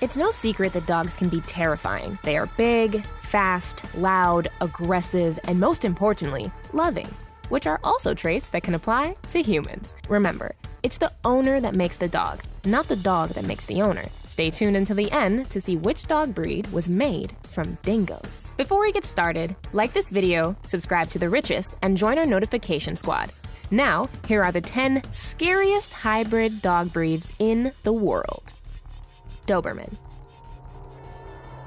It's no secret that dogs can be terrifying. They are big, fast, loud, aggressive, and most importantly, loving, which are also traits that can apply to humans. Remember, it's the owner that makes the dog, not the dog that makes the owner. Stay tuned until the end to see which dog breed was made from dingoes. Before we get started, like this video, subscribe to The Richest, and join our notification squad. Now, here are the 10 scariest hybrid dog breeds in the world. Doberman.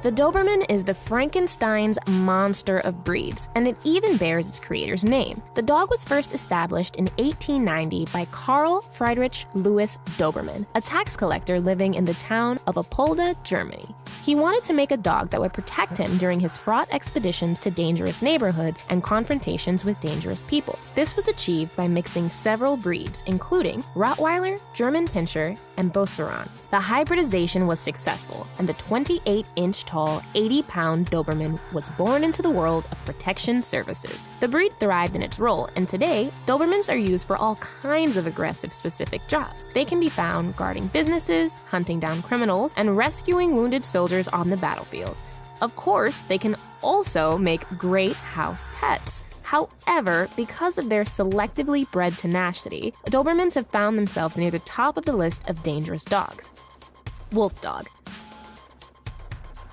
The Doberman is the Frankenstein's monster of breeds, and it even bears its creator's name. The dog was first established in 1890 by Karl Friedrich Louis Doberman, a tax collector living in the town of Apolda, Germany. He wanted to make a dog that would protect him during his fraught expeditions to dangerous neighborhoods and confrontations with dangerous people. This was achieved by mixing several breeds, including Rottweiler, German Pinscher, and Beauceron. The hybridization was successful, and the 28-inch-tall, 80-pound Doberman was born into the world of protection services. The breed thrived in its role, and today, Dobermans are used for all kinds of aggressive specific jobs. They can be found guarding businesses, hunting down criminals, and rescuing wounded soldiers on the battlefield. Of course, they can also make great house pets. However, because of their selectively bred tenacity, Dobermans have found themselves near the top of the list of dangerous dogs. Wolf dog.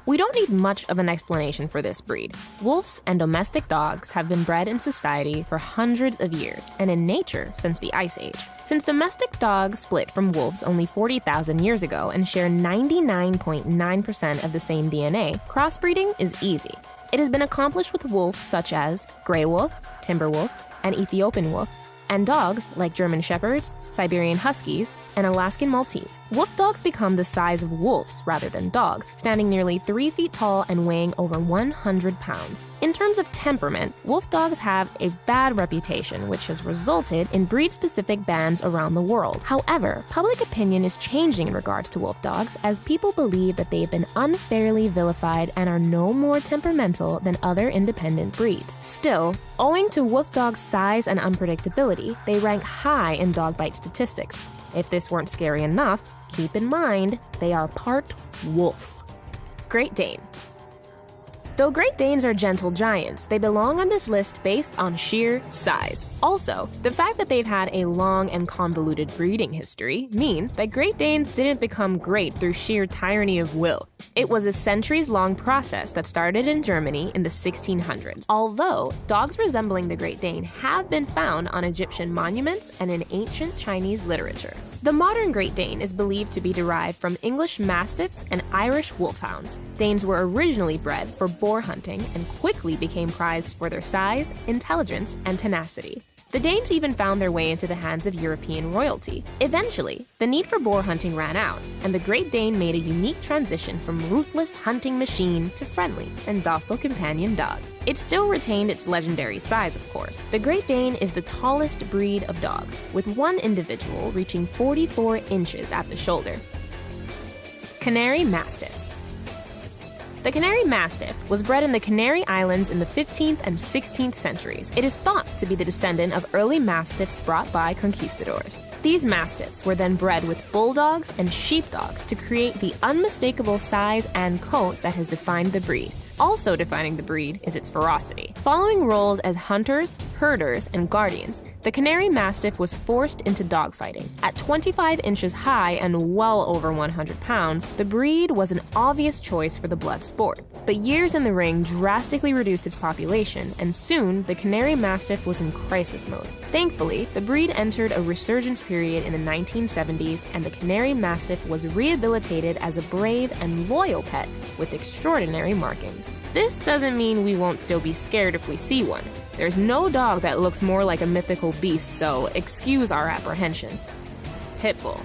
We don't need much of an explanation for this breed. Wolves and domestic dogs have been bred in society for hundreds of years, and in nature since the Ice Age. Since domestic dogs split from wolves only 40,000 years ago and share 99.9% of the same DNA, crossbreeding is easy. It has been accomplished with wolves such as gray wolf, timber wolf, and Ethiopian wolf, and dogs like German Shepherds, Siberian Huskies, and Alaskan Maltese. Wolf dogs become the size of wolves rather than dogs, standing nearly 3 feet tall and weighing over 100 pounds. In terms of temperament, wolf dogs have a bad reputation, which has resulted in breed-specific bans around the world. However, public opinion is changing in regards to wolf dogs, as people believe that they have been unfairly vilified and are no more temperamental than other independent breeds. Still, owing to wolf dogs' size and unpredictability, they rank high in dog bite statistics. If this weren't scary enough, keep in mind they are part wolf. Great Dane. Though Great Danes are gentle giants, they belong on this list based on sheer size. Also, the fact that they've had a long and convoluted breeding history means that Great Danes didn't become great through sheer tyranny of will. It was a centuries-long process that started in Germany in the 1600s, although dogs resembling the Great Dane have been found on Egyptian monuments and in ancient Chinese literature. The modern Great Dane is believed to be derived from English Mastiffs and Irish Wolfhounds. Danes were originally bred for boar hunting and quickly became prized for their size, intelligence, and tenacity. The Danes even found their way into the hands of European royalty. Eventually, the need for boar hunting ran out, and the Great Dane made a unique transition from ruthless hunting machine to friendly and docile companion dog. It still retained its legendary size, of course. The Great Dane is the tallest breed of dog, with one individual reaching 44 inches at the shoulder. Canary Mastiff. The Canary Mastiff was bred in the Canary Islands in the 15th and 16th centuries. It is thought to be the descendant of early Mastiffs brought by conquistadors. These Mastiffs were then bred with bulldogs and sheepdogs to create the unmistakable size and coat that has defined the breed. Also defining the breed is its ferocity. Following roles as hunters, herders, and guardians, the Canary Mastiff was forced into dogfighting. At 25 inches high and well over 100 pounds, the breed was an obvious choice for the blood sport. But years in the ring drastically reduced its population, and soon the Canary Mastiff was in crisis mode. Thankfully, the breed entered a resurgence period in the 1970s, and the Canary Mastiff was rehabilitated as a brave and loyal pet with extraordinary markings. This doesn't mean we won't still be scared if we see one. There's no dog that looks more like a mythical beast, so excuse our apprehension. Pit Bull.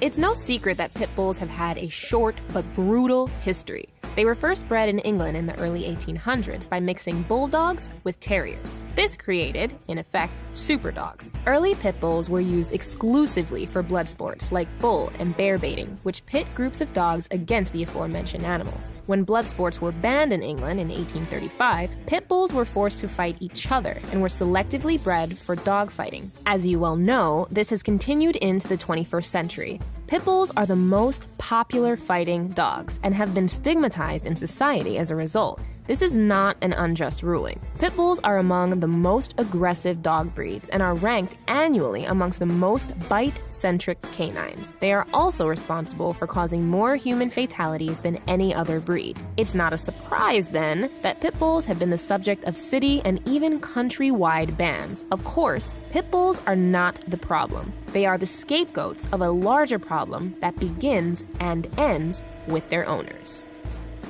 It's no secret that pit bulls have had a short but brutal history. They were first bred in England in the early 1800s by mixing bulldogs with terriers. This created, in effect, super dogs. Early pit bulls were used exclusively for blood sports like bull and bear baiting, which pit groups of dogs against the aforementioned animals. When blood sports were banned in England in 1835, pit bulls were forced to fight each other and were selectively bred for dogfighting. As you well know, this has continued into the 21st century. Pit bulls are the most popular fighting dogs and have been stigmatized in society as a result. This is not an unjust ruling. Pit bulls are among the most aggressive dog breeds and are ranked annually amongst the most bite-centric canines. They are also responsible for causing more human fatalities than any other breed. It's not a surprise, then, that pit bulls have been the subject of city and even country-wide bans. Of course, pit bulls are not the problem. They are the scapegoats of a larger problem that begins and ends with their owners.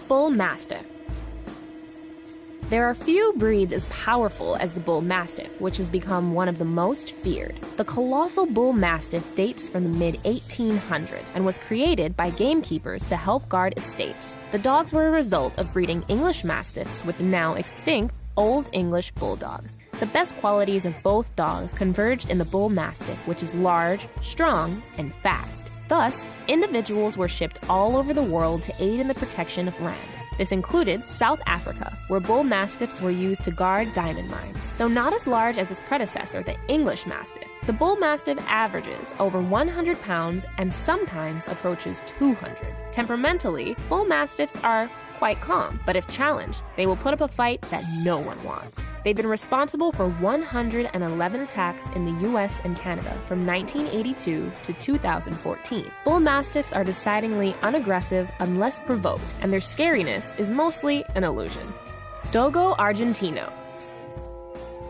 Bull Mastiff. There are few breeds as powerful as the Bull Mastiff, which has become one of the most feared. The colossal Bull Mastiff dates from the mid-1800s and was created by gamekeepers to help guard estates. The dogs were a result of breeding English Mastiffs with the now extinct Old English Bulldogs. The best qualities of both dogs converged in the Bull Mastiff, which is large, strong, and fast. Thus, individuals were shipped all over the world to aid in the protection of land. This included South Africa, where Bull Mastiffs were used to guard diamond mines. Though not as large as its predecessor, the English Mastiff, the Bull Mastiff averages over 100 pounds and sometimes approaches 200. Temperamentally, Bull Mastiffs are quite calm, but if challenged, they will put up a fight that no one wants. They've been responsible for 111 attacks in the US and Canada from 1982 to 2014. Bull Mastiffs are decidedly unaggressive unless provoked, and their scariness is mostly an illusion. Dogo Argentino.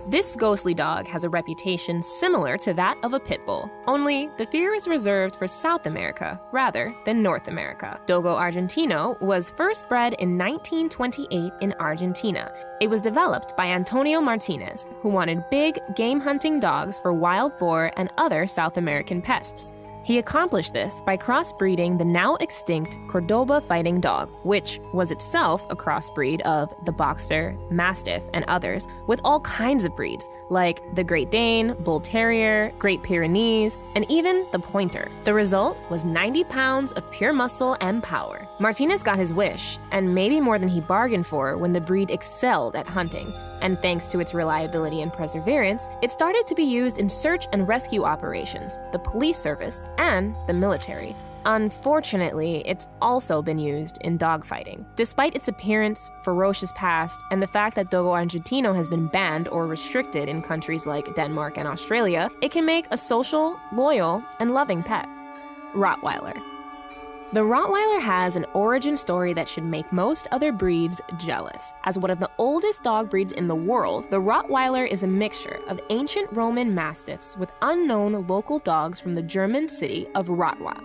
This ghostly dog has a reputation similar to that of a pit bull, only the fear is reserved for South America rather than North America. Dogo Argentino was first bred in 1928 in Argentina. It was developed by Antonio Martinez, who wanted big, game-hunting dogs for wild boar and other South American pests. He accomplished this by crossbreeding the now extinct Cordoba fighting dog, which was itself a crossbreed of the Boxer, Mastiff, and others, with all kinds of breeds, like the Great Dane, Bull Terrier, Great Pyrenees, and even the Pointer. The result was 90 pounds of pure muscle and power. Martinez got his wish, and maybe more than he bargained for when the breed excelled at hunting. And thanks to its reliability and perseverance, it started to be used in search and rescue operations, the police service, and the military. Unfortunately, it's also been used in dogfighting. Despite its appearance, ferocious past, and the fact that Dogo Argentino has been banned or restricted in countries like Denmark and Australia, it can make a social, loyal, and loving pet. Rottweiler. The Rottweiler has an origin story that should make most other breeds jealous. As one of the oldest dog breeds in the world, the Rottweiler is a mixture of ancient Roman Mastiffs with unknown local dogs from the German city of Rottweil.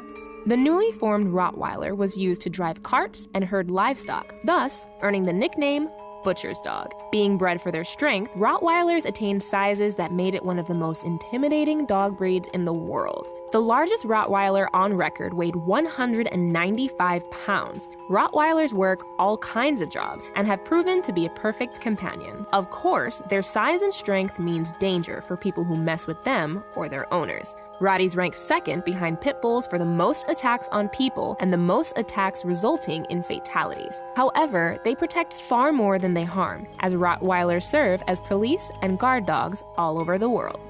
The newly formed Rottweiler was used to drive carts and herd livestock, thus earning the nickname Butcher's Dog. Being bred for their strength, Rottweilers attained sizes that made it one of the most intimidating dog breeds in the world. The largest Rottweiler on record weighed 195 pounds. Rottweilers work all kinds of jobs and have proven to be a perfect companion. Of course, their size and strength means danger for people who mess with them or their owners. Rotties rank second behind pit bulls for the most attacks on people and the most attacks resulting in fatalities. However, they protect far more than they harm, as Rottweilers serve as police and guard dogs all over the world.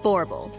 Boer Bull.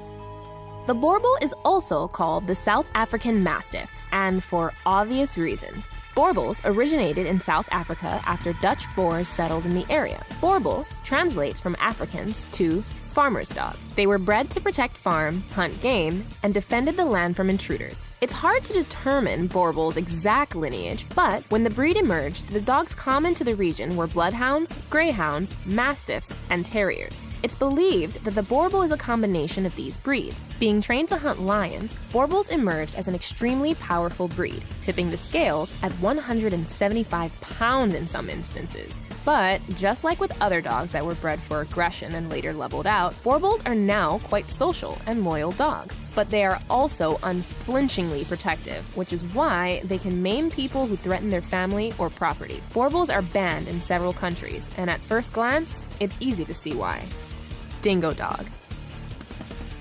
The Boer Bull is also called the South African Mastiff, and for obvious reasons. Boer Bulls originated in South Africa after Dutch Boers settled in the area. Boer Bull translates from Afrikaans to farmer's dog. They were bred to protect farm, hunt game, and defended the land from intruders. It's hard to determine Boer Bull's exact lineage, but when the breed emerged, the dogs common to the region were bloodhounds, greyhounds, mastiffs, and terriers. It's believed that the Boer Bull is a combination of these breeds. Being trained to hunt lions, Boer Bulls emerged as an extremely powerful breed, tipping the scales at 175 pounds in some instances. But just like with other dogs that were bred for aggression and later leveled out, Boer Bulls are now quite social and loyal dogs. But they are also unflinchingly protective, which is why they can maim people who threaten their family or property. Boer Bulls are banned in several countries, and at first glance, it's easy to see why. Dingo Dog.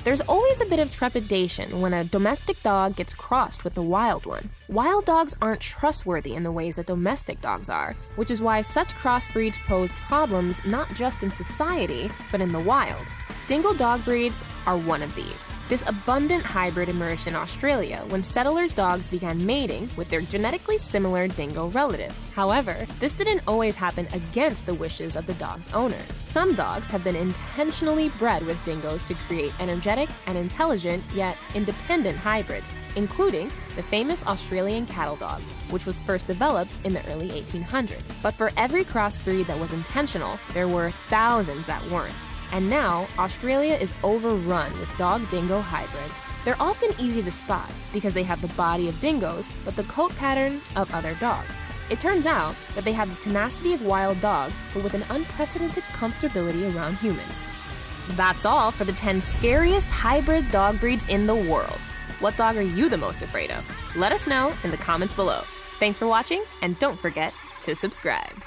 There's always a bit of trepidation when a domestic dog gets crossed with a wild one. Wild dogs aren't trustworthy in the ways that domestic dogs are, which is why such crossbreeds pose problems not just in society, but in the wild. Dingo dog breeds are one of these. This abundant hybrid emerged in Australia when settlers' dogs began mating with their genetically similar dingo relative. However, this didn't always happen against the wishes of the dog's owner. Some dogs have been intentionally bred with dingoes to create energetic and intelligent yet independent hybrids, including the famous Australian cattle dog, which was first developed in the early 1800s. But for every crossbreed that was intentional, there were thousands that weren't. And now, Australia is overrun with dog-dingo hybrids. They're often easy to spot because they have the body of dingoes but the coat pattern of other dogs. It turns out that they have the tenacity of wild dogs but with an unprecedented comfortability around humans. That's all for the 10 scariest hybrid dog breeds in the world. What dog are you the most afraid of? Let us know in the comments below. Thanks for watching, and don't forget to subscribe.